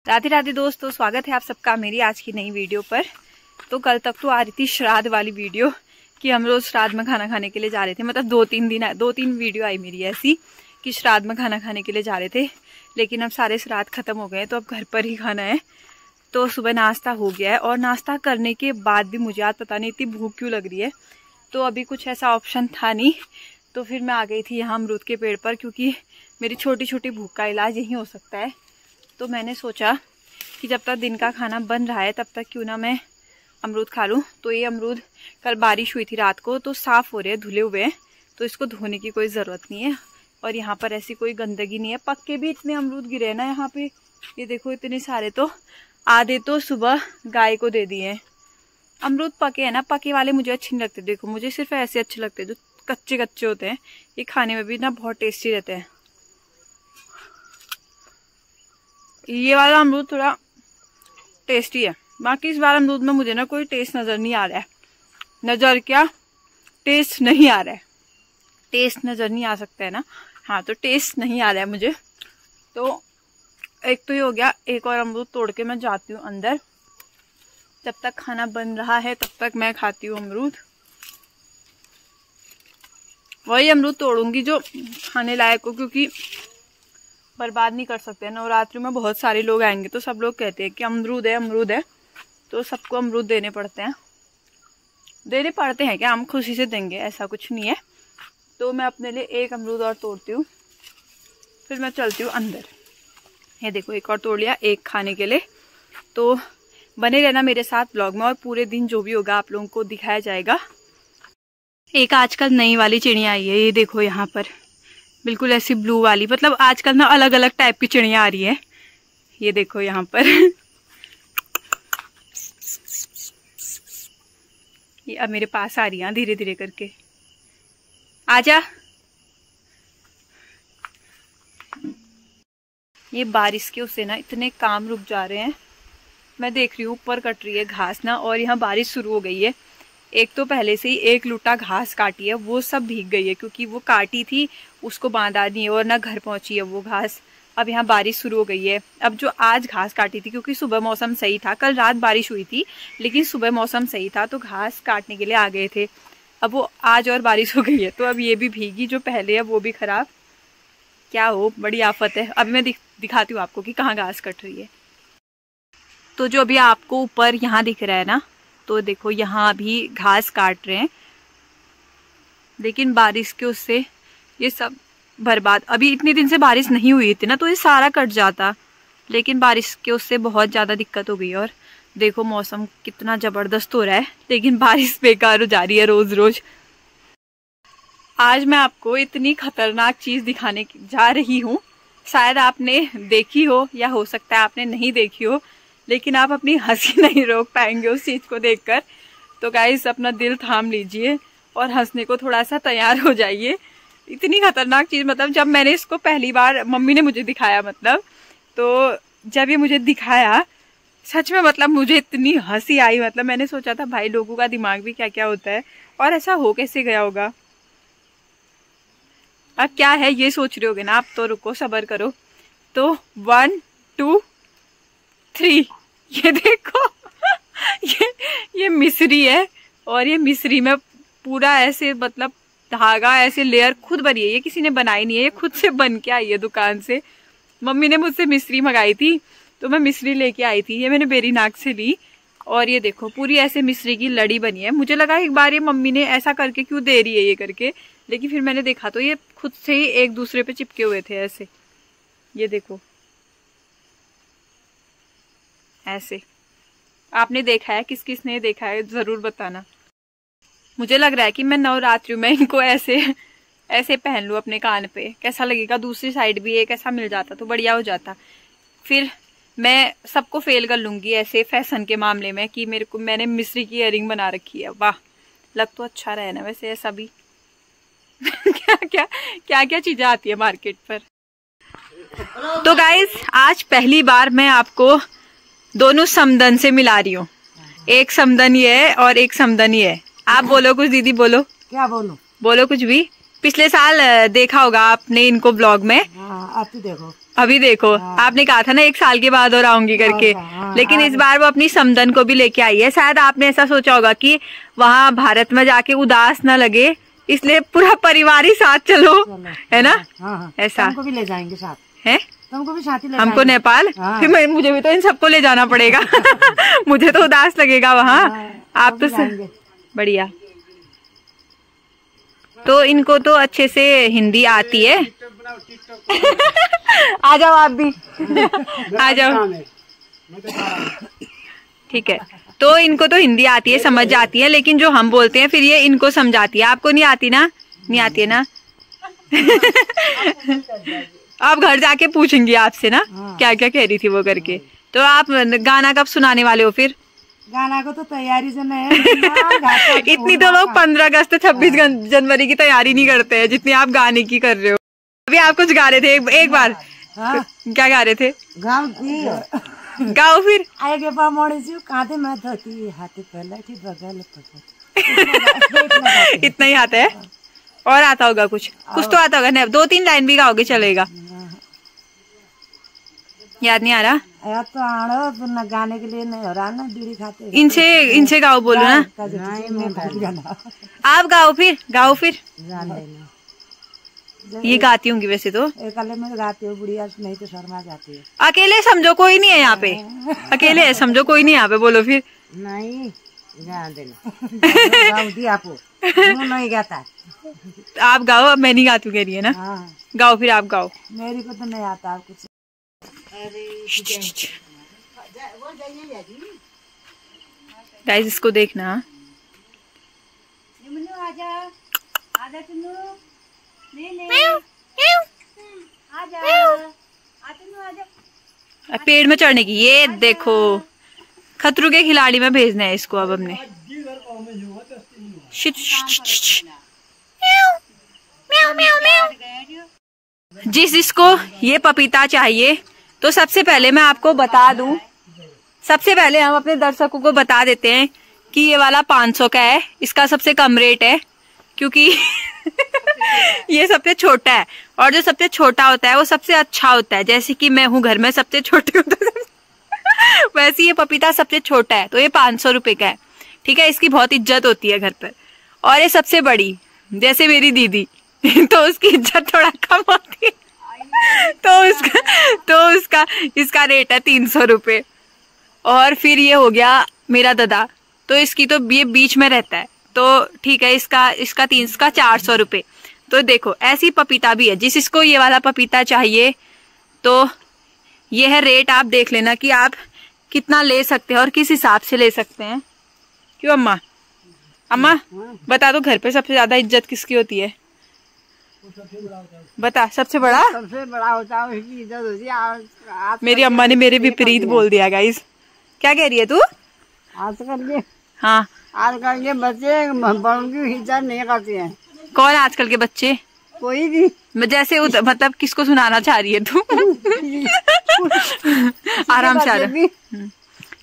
राधे राधे दोस्तों, स्वागत है आप सबका मेरी आज की नई वीडियो पर। तो कल तक तो आ रही थी श्राद्ध वाली वीडियो कि हम रोज श्राद्ध में खाना खाने के लिए जा रहे थे। मतलब दो तीन वीडियो आई मेरी ऐसी कि श्राद्ध में खाना खाने के लिए जा रहे थे, लेकिन अब सारे श्राद्ध खत्म हो गए तो अब घर पर ही खाना है। तो सुबह नाश्ता हो गया है और नाश्ता करने के बाद भी मुझे आज पता नहीं इतनी भूख क्यों लग रही है। तो अभी कुछ ऐसा ऑप्शन था नहीं, तो फिर मैं आ गई थी यहाँ अमरूद के पेड़ पर, क्योंकि मेरी छोटी छोटी भूख का इलाज यही हो सकता है। तो मैंने सोचा कि जब तक दिन का खाना बन रहा है तब तक क्यों ना मैं अमरूद खा लूँ। तो ये अमरूद कल बारिश हुई थी रात को तो साफ़ हो रहे हैं, धुले हुए हैं, तो इसको धोने की कोई ज़रूरत नहीं है। और यहाँ पर ऐसी कोई गंदगी नहीं है। पक्के भी इतने अमरूद गिरे हैं ना यहाँ पे, ये देखो इतने सारे। तो आधे तो सुबह गाय को दे दिए हैं। अमरूद पके हैं ना, पके वाले मुझे अच्छे नहीं लगते। देखो मुझे सिर्फ ऐसे अच्छे लगते हैं जो कच्चे कच्चे होते हैं। ये खाने में भी ना बहुत टेस्टी रहते हैं। ये वाला अमरूद थोड़ा टेस्टी है, बाकी इस बार अमरूद में मुझे ना कोई टेस्ट नज़र नहीं आ रहा है। नज़र क्या, टेस्ट नहीं आ रहा है। टेस्ट नज़र नहीं आ सकता है ना, हाँ तो टेस्ट नहीं आ रहा है मुझे। तो एक तो ये हो गया। एक और अमरूद तोड़ के मैं जाती हूँ अंदर। जब तक खाना बन रहा है तब तक मैं खाती हूँ अमरूद। वही अमरूद तोड़ूंगी जो खाने लायक हो, क्योंकि बर्बाद नहीं कर सकते। नवरात्रि में बहुत सारे लोग आएंगे तो सब लोग कहते हैं कि अमरूद है, तो सबको अमरूद देने पड़ते हैं। देने पड़ते हैं क्या, हम खुशी से देंगे, ऐसा कुछ नहीं है। तो मैं अपने लिए एक अमरूद और तोड़ती हूँ, फिर मैं चलती हूँ अंदर। ये देखो एक और तोड़ लिया, एक खाने के लिए। तो बने रहना मेरे साथ ब्लॉग में, और पूरे दिन जो भी होगा आप लोगों को दिखाया जाएगा। एक आजकल नई वाली चिड़िया आई है, ये देखो यहाँ पर बिल्कुल ऐसी ब्लू वाली। मतलब आजकल ना अलग अलग टाइप की चिड़िया आ रही है। ये देखो यहाँ पर ये अब मेरे पास आ रही है धीरे धीरे करके। आजा। ये बारिश के उससे ना इतने काम रुक जा रहे हैं। मैं देख रही हूँ ऊपर कट रही है घास ना, और यहाँ बारिश शुरू हो गई है। एक तो पहले से ही एक लुटा घास काटी है, वो सब भीग गई है, क्योंकि वो काटी थी उसको बांधा नहीं है और ना घर पहुंची है वो घास। अब यहाँ बारिश शुरू हो गई है। अब जो आज घास काटी थी, क्योंकि सुबह मौसम सही था, कल रात बारिश हुई थी लेकिन सुबह मौसम सही था तो घास काटने के लिए आ गए थे। अब वो आज और बारिश हो गई है तो अब ये भी भीगी, जो पहले है वो भी खराब। क्या हो, बड़ी आफत है। अभी मैं दिखाती हूँ आपको कि कहाँ घास कट रही है। तो जो अभी आपको ऊपर यहाँ दिख रहा है ना, तो देखो यहाँ अभी घास काट रहे हैं, लेकिन बारिश के उससे ये सब बर्बाद। अभी इतने दिन से बारिश नहीं हुई थी ना, तो ये सारा कट जाता, लेकिन बारिश के उससे बहुत ज़्यादा दिक्कत हो गई। और देखो मौसम कितना ज़बरदस्त हो रहा है, लेकिन बारिश बेकार हो जा रही है रोज़ रोज़। आज मैं आपको इतनी खतरनाक चीज़ दिखाने जा रही हूँ। शायद आपने देखी हो या हो सकता है आपने नहीं देखी हो, लेकिन आप अपनी हंसी नहीं रोक पाएंगे उस चीज़ को देखकर। तो गाइस अपना दिल थाम लीजिए और हंसने को थोड़ा सा तैयार हो जाइए। इतनी खतरनाक चीज़, मतलब जब मैंने इसको पहली बार मम्मी ने मुझे दिखाया, मतलब तो जब ये मुझे दिखाया सच में मतलब मुझे इतनी हंसी आई। मतलब मैंने सोचा था भाई लोगों का दिमाग भी क्या क्या होता है, और ऐसा हो कैसे गया होगा। अब क्या है ये सोच रहे होगे ना आप, तो रुको सब्र करो। तो 1 2 3 ये देखो ये मिस्री है, और ये मिस्री में पूरा ऐसे मतलब धागा ऐसे लेयर खुद बनी है। ये किसी ने बनाई नहीं है, ये खुद से बन के आई है दुकान से। मम्मी ने मुझसे मिस्री मंगाई थी तो मैं मिस्री लेके आई थी, ये मैंने बेरीनाग से ली। और ये देखो पूरी ऐसे मिस्री की लड़ी बनी है। मुझे लगा एक बार ये मम्मी ने ऐसा करके क्यों दे रही है ये करके, लेकिन फिर मैंने देखा तो ये खुद से ही एक दूसरे पे चिपके हुए थे ऐसे। ये देखो ऐसे। आपने देखा है, किस किस ने देखा है जरूर बताना। मुझे लग रहा है कि मैं नवरात्रि में इनको ऐसे ऐसे पहन लूँ अपने कान पे, कैसा लगेगा। दूसरी साइड भी एक ऐसा मिल जाता तो बढ़िया हो जाता। फिर मैं सबको फेल कर लूंगी ऐसे फैशन के मामले में कि मैंने मिस्री की इयररिंग बना रखी है। वाह, लग तो अच्छा रहा है ना वैसे ऐसा भी क्या क्या चीजें आती है मार्केट पर। तो गाइस आज पहली बार मैं आपको दोनों समदन से मिला रही हूँ। एक समदन ये है और एक समदन ये है। आप बोलो कुछ दीदी, बोलो। क्या बोलो? बोलो कुछ भी। पिछले साल देखा होगा आपने इनको ब्लॉग में। आप तो देखो। अभी देखो आपने कहा था ना 1 साल के बाद और आऊंगी करके, लेकिन इस बार वो अपनी समधन को भी लेके आई है। शायद आपने ऐसा सोचा होगा कि वहाँ भारत में जाके उदास न लगे, इसलिए पूरा परिवार ही साथ चलो, है ना? ऐसा हमको भी ले जाएंगे साथ, है तुमको भी साथ ही ले हमको नेपाल। फिर मुझे भी तो इन सबको ले जाना पड़ेगा। मुझे तो उदास लगेगा वहाँ। आप तो बढ़िया। तो इनको तो अच्छे से हिंदी आती है। आ जाओ आप भी। आ जाओ। ठीक है, तो इनको तो हिंदी आती है, समझ जाती है, लेकिन जो हम बोलते हैं फिर ये इनको समझाती है। आपको नहीं आती ना? नहीं आती है ना? आप घर जाके पूछेंगी आपसे ना क्या क्या कह रही थी वो करके। तो आप गाना कब सुनाने वाले हो फिर? गाना को तो तैयारी जो है इतनी तो लोग 15 अगस्त 26 जनवरी की तैयारी नहीं करते हैं जितनी आप गाने की कर रहे हो। अभी आप कुछ गा रहे थे एक बार। क्या गा रहे थे? गाओ फिर। आगे मोड़ी कांधे में धोती हाथी पहले बगल। इतना ही आता है और आता होगा कुछ तो आता होगा ना? 2-3 लाइन भी गाओगे चलेगा। याद नहीं आ रहा? याद तो आ तो न गाने के लिए नहीं हो रहा ना, बीड़ी खाते। इनसे गाओ, बोलो ना। आप गाओ फिर। ये गाती होंगी वैसे तो। अकेले में गाती हूँ, बुढ़िया नहीं तो शर्मा जाती है। अकेले समझो कोई नहीं है यहाँ पे। अकेले है समझो कोई नहीं यहाँ पे, बोलो फिर। नहीं आपको नहीं गाता। आप गाओ, अब मैं नहीं गाती हूँ कह रही है ना। गाओ फिर, आप गाओ। मेरी को तो नहीं आता कुछ। गाइस इसको देखना। पेड़ में चढ़ने की, ये देखो खतरों के खिलाड़ी में भेजना है इसको अब हमने। जिसको ये पपीता चाहिए तो सबसे पहले मैं आपको बता दूं, सबसे पहले हम अपने दर्शकों को बता देते हैं कि ये वाला 500 का है, इसका सबसे कम रेट है क्योंकि ये सबसे छोटा है और जो सबसे छोटा होता है वो सबसे अच्छा होता है। जैसे कि मैं हूँ घर में सबसे छोटे होता है वैसे ये पपीता सबसे छोटा है, तो ये 500 रुपए का है। ठीक है, इसकी बहुत इज्जत होती है घर पर। और ये सबसे बड़ी जैसे मेरी दीदी तो उसकी इज्जत थोड़ा कम होती है तो उसका इसका रेट है 300 रुपए। और फिर ये हो गया मेरा दादा, तो इसकी तो ये बीच में रहता है, तो ठीक है इसका 400 रुपए। तो देखो ऐसी पपीता भी है। जिसको ये वाला पपीता चाहिए तो ये है रेट, आप देख लेना कि आप कितना ले सकते हैं और किस हिसाब से ले सकते हैं। क्यों अम्मा बता दो, घर पे सबसे ज्यादा इज्जत किसकी होती है? बता। सबसे बड़ा होता है उसकी इज्जत होती है। मेरी अम्मा ने मेरे विपरीत बोल दिया गाइस। क्या कह रही है तू? आजकल के आजकल के बच्चे बड़ों की इज्जत नहीं करते हैं। कौन आजकल के बच्चे? कोई भी। जैसे मतलब किसको सुनाना चाह रही है तू? आराम से।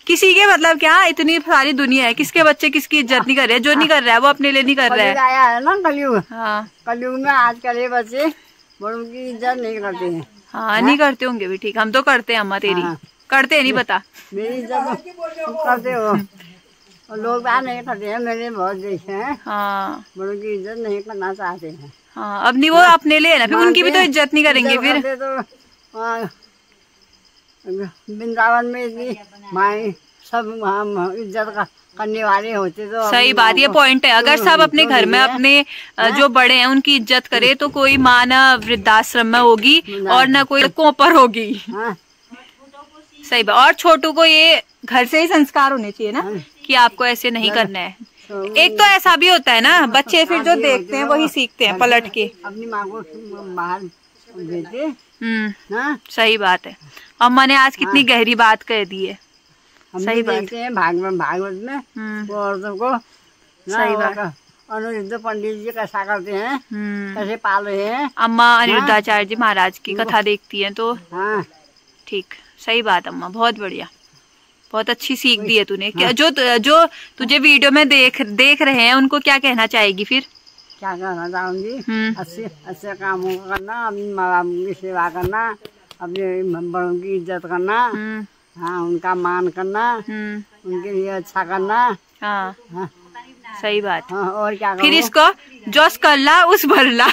किसी के मतलब क्या, इतनी सारी दुनिया है, किसके बच्चे किसकी इज्जत नहीं कर रहे हैं। जो नहीं कर रहा है वो अपने लिए नहीं कर रहा है। आया है ना कलयुग। हाँ, कलयुग में आजकल ये बच्चे बड़ों की इज्जत नहीं करते हैं। हाँ, नहीं करते होंगे भी। ठीक, हम तो करते हैं अम्मा तेरी। करते नहीं पता। मेरी इज्जत करते हो लोग बाहर नहीं करते हैं। मैंने बहुत देखे हैं। हाँ, बड़ों की इज्जत नहीं करना चाहते हैं। हाँ, अब नहीं वो अपने लिए ना, फिर उनकी भी तो इज्जत नहीं करेंगे फिर। तो वृंदावन में इतनी माए सब इज्जत करने वाले होते तो सही बात, ये पॉइंट है। अगर सब अपने घर में अपने जो बड़े हैं उनकी इज्जत करे तो कोई माँ न वृद्धाश्रम में होगी और न कोई कोपर होगी। सही बात। और छोटू को ये घर से ही संस्कार होने चाहिए ना कि आपको ऐसे नहीं करना है। एक तो ऐसा भी होता है ना, बच्चे फिर जो देखते हैं वही सीखते हैं पलट के। अपनी माँ को बाहर भेजते। सही बात है। अम्मा ने आज कितनी गहरी बात कह दी है। सही बात है। भागवत में औरतों को सही बात। अनिरुद्ध पंडित जी कैसा करते हैं, कैसे पाल रहे हैं। अम्मा अनिरुद्धाचार्य जी महाराज की कथा देखती हैं तो ठीक। सही बात अम्मा, बहुत बढ़िया, बहुत अच्छी सीख दी है तूने। जो तुझे वीडियो में देख रहे हैं उनको क्या कहना चाहेगी फिर? क्या कहना चाहूंगी, अच्छे काम करना, अपनी माँ बाप की सेवा करना, अपने बड़ों की इज्जत करना, हाँ उनका मान करना, उनके लिए अच्छा करना। हाँ, हाँ सही बात। हाँ, और क्या फिर इसको जोस करला उस भरला।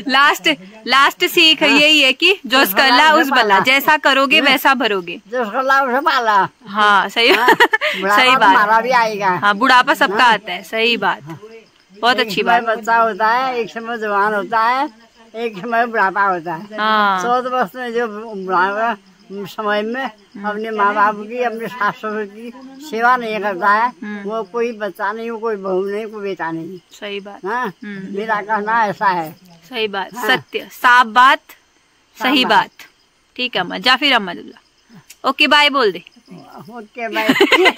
लास्ट सीख यही है कि जोस करला उस भरला, जैसा करोगे वैसा भरोगे। जोस करला उसे पाला। हाँ सही, सही बात। हमारा भी आएगा। हाँ बुढ़ापा सबका आता है, सही बात, बहुत अच्छी बात। बच्चा होता है, एक समय जवान होता है, एक समय बुढ़ापा होता है। हाँ 100 वर्ष में जो बुढ़ापा समय में अपने माँ बाप की, अपने सास ससुर की सेवा नहीं करता है, वो कोई बच्चा नहीं, वो कोई बहू नहीं, कोई बेटा नहीं। सही बात। हाँ मेरा कहना ऐसा है। सही बात, हाँ। सत्य, साफ बात, सही बात। ठीक है अम्मा, जा फिर अम्मा दुल्ला। ओके बाय बोल दे। Okay bye.